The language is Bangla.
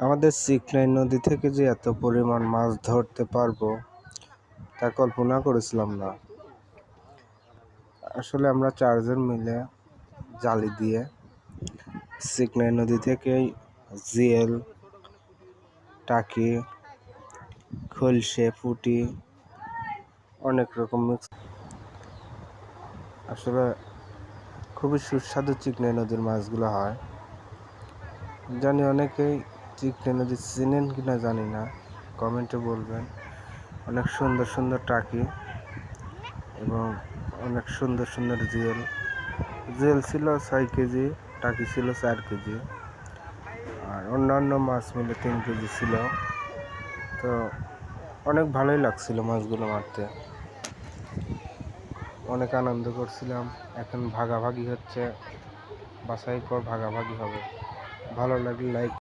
আমাদের চিকনাই নদী থেকে যে এত পরিমাণ মাছ ধরতে পারবো তা কল্পনা করেছিলাম না। আসলে আমরা 4 জন মিলে জালি দিয়ে চিকনাই নদী থেকেই জিএল, টাকি, খলসে, পুঁটি অনেক রকম আসলে খুবই সুস্বাদু চিকনাই নদীর মাছগুলো হয়। জানি অনেকেই চিকনাই নদী চিনেন কিনা জানি না, কমেন্টে বলবেন। অনেক সুন্দর সুন্দর টাকি এবং অনেক সুন্দর সুন্দর জিএল ছিল 6 কেজি, টাকি ছিল 4 কেজি, আর অন্যান্য মাছ মিলে 3 কেজি ছিল। তো অনেক ভালোই লাগছিল মাছগুলো মারতে, অনেক আনন্দ করছিলাম। এখন ভাগাভাগি হচ্ছে, বাছাই পর ভাগাভাগি হবে। ভালো লাগলে লাইক